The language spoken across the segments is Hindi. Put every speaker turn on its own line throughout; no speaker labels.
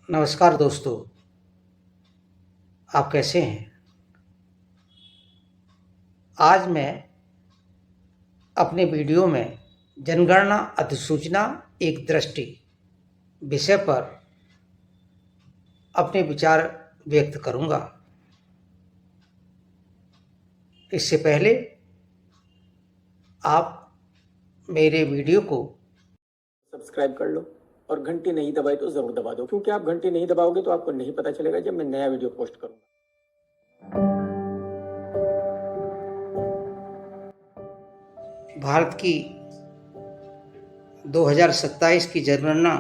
नमस्कार दोस्तों, आप कैसे हैं? आज मैं अपने वीडियो में जनगणना अधिसूचना एक दृष्टि विषय पर अपने विचार व्यक्त करूंगा। इससे पहले आप मेरे वीडियो को
सब्सक्राइब कर लो और घंटी नहीं दबाई तो जरूर दबा दो, क्योंकि आप घंटी नहीं दबाओगे तो आपको नहीं पता चलेगा जब मैं नया वीडियो पोस्ट करूंगा।
भारत की 2027 की जनगणना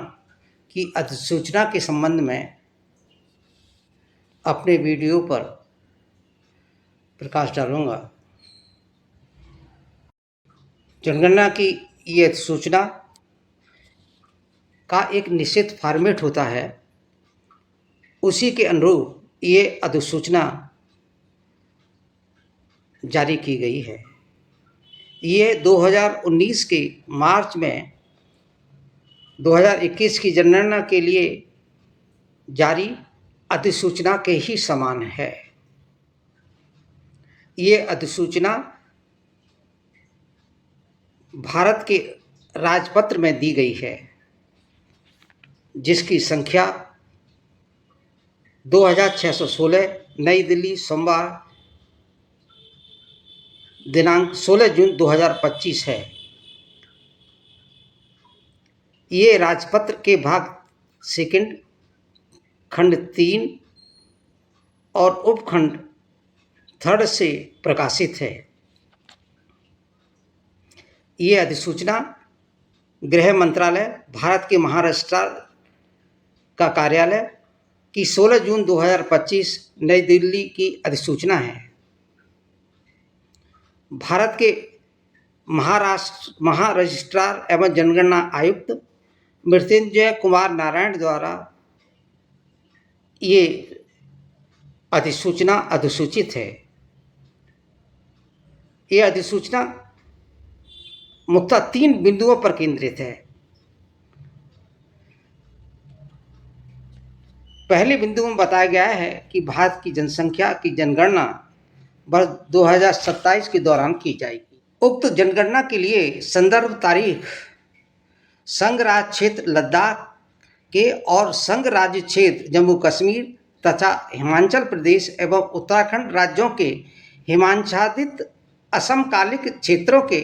की अधिसूचना के संबंध में अपने वीडियो पर प्रकाश डालूंगा। जनगणना की ये अधिसूचना का एक निश्चित फॉर्मेट होता है, उसी के अनुरूप ये अधिसूचना जारी की गई है। ये 2019 के मार्च में 2021 की जनगणना के लिए जारी अधिसूचना के ही समान है। ये अधिसूचना भारत के राजपत्र में दी गई है, जिसकी संख्या 2616, नई दिल्ली, सोमवार, दिनांक 16 जून 2025 है। ये राजपत्र के भाग सेकंड, खंड 3 और उपखंड 3 से प्रकाशित है। ये अधिसूचना गृह मंत्रालय, भारत के महाराष्ट्र का कार्यालय की 16 जून 2025 नई दिल्ली की अधिसूचना है। भारत के महारजिस्ट्रार एवं जनगणना आयुक्त मृत्युंजय कुमार नारायण द्वारा ये अधिसूचना अधिसूचित है। ये अधिसूचना मुख्यतः 3 बिंदुओं पर केंद्रित है। पहले बिंदु में बताया गया है कि भारत की जनसंख्या की जनगणना वर्ष 2027 के दौरान की जाएगी। उक्त जनगणना के लिए संदर्भ तारीख संघ राज्य क्षेत्र लद्दाख के और संघ राज्य क्षेत्र जम्मू कश्मीर तथा हिमाचल प्रदेश एवं उत्तराखंड राज्यों के हिमाच्छादित असमकालिक क्षेत्रों के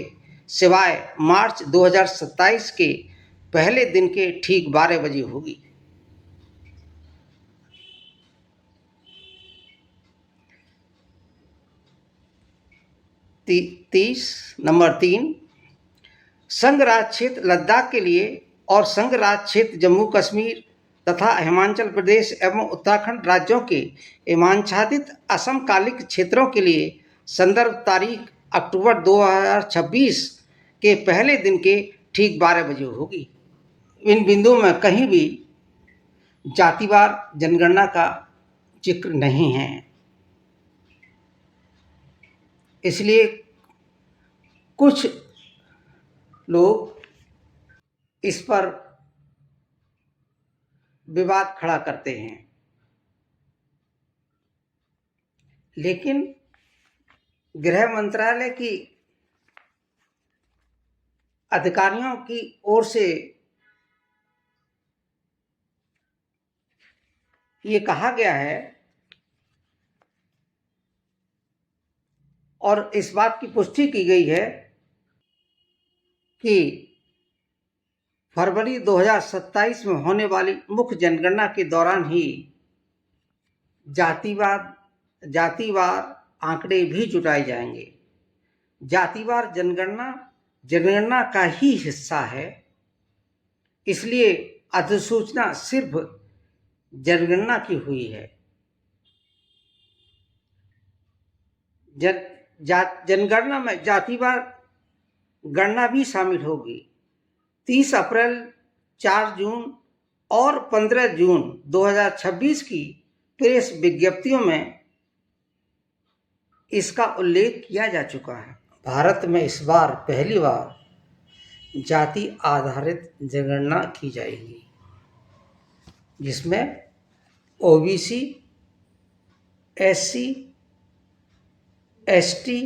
सिवाय मार्च 2027 के पहले दिन के ठीक 12 बजे होगी। नंबर 3, संघ राज्य क्षेत्र लद्दाख के लिए और संघ राज्य क्षेत्र जम्मू कश्मीर तथा हिमाचल प्रदेश एवं उत्तराखंड राज्यों के हिमाच्छादित असमकालिक क्षेत्रों के लिए संदर्भ तारीख अक्टूबर 2026 के पहले दिन के ठीक 12 बजे होगी। इन बिंदुओं में कहीं भी जातिवार जनगणना का जिक्र नहीं है, इसलिए कुछ लोग इस पर विवाद खड़ा करते हैं, लेकिन गृह मंत्रालय की अधिकारियों की ओर से ये कहा गया है और इस बात की पुष्टि की गई है कि फरवरी 2027 में होने वाली मुख्य जनगणना के दौरान ही जातिवार आंकड़े भी जुटाए जाएंगे। जातिवार जनगणना का ही हिस्सा है, इसलिए अधिसूचना सिर्फ जनगणना की हुई है। जनगणना में जातिवार गणना भी शामिल होगी। 30 अप्रैल, 4 जून और 15 जून 2026 की प्रेस विज्ञप्तियों में इसका उल्लेख किया जा चुका है। भारत में इस बार पहली बार जाति आधारित जनगणना की जाएगी, जिसमें ओबीसी, एससी, एसटी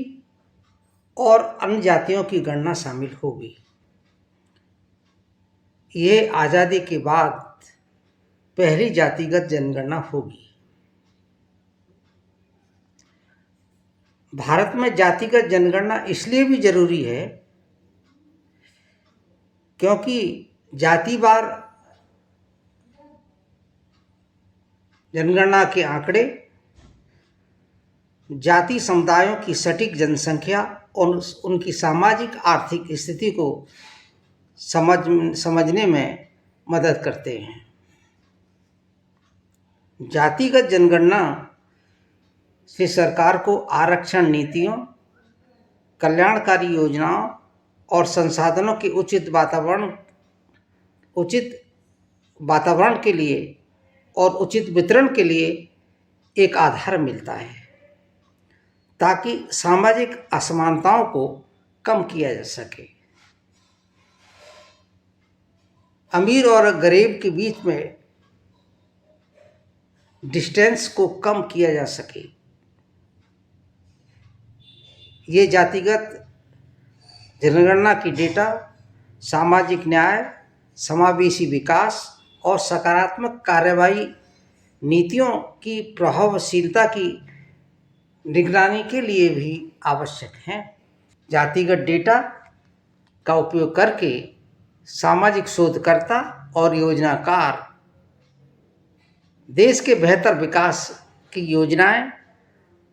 और अन्य जातियों की गणना शामिल होगी। ये आज़ादी के बाद पहली जातिगत जनगणना होगी। भारत में जातिगत जनगणना इसलिए भी जरूरी है क्योंकि जातिवार जनगणना के आंकड़े जाति समुदायों की सटीक जनसंख्या और उनकी सामाजिक आर्थिक स्थिति को समझने में मदद करते हैं। जातिगत जनगणना से सरकार को आरक्षण नीतियों, कल्याणकारी योजनाओं और संसाधनों के उचित वातावरण के लिए और उचित वितरण के लिए एक आधार मिलता है ताकि सामाजिक असमानताओं को कम किया जा सके, अमीर और गरीब के बीच में डिस्टेंस को कम किया जा सके। ये जातिगत जनगणना की डेटा सामाजिक न्याय, समावेशी विकास और सकारात्मक कार्रवाई नीतियों की प्रभावशीलता की निगरानी के लिए भी आवश्यक हैं। जातिगत डेटा का उपयोग करके सामाजिक शोधकर्ता और योजनाकार देश के बेहतर विकास की योजनाएं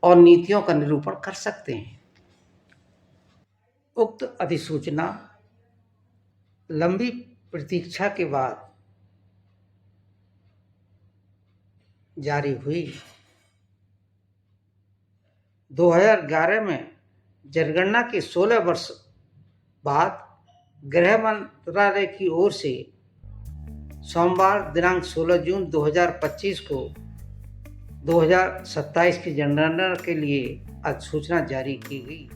और नीतियों का निरूपण कर सकते हैं। उक्त अधिसूचना लंबी प्रतीक्षा के बाद जारी हुई। 2011 में जनगणना के 16 वर्ष बाद गृह मंत्रालय की ओर से सोमवार दिनांक 16 जून 2025 को 2027 की जनगणना के लिए अधिसूचना जारी की गई।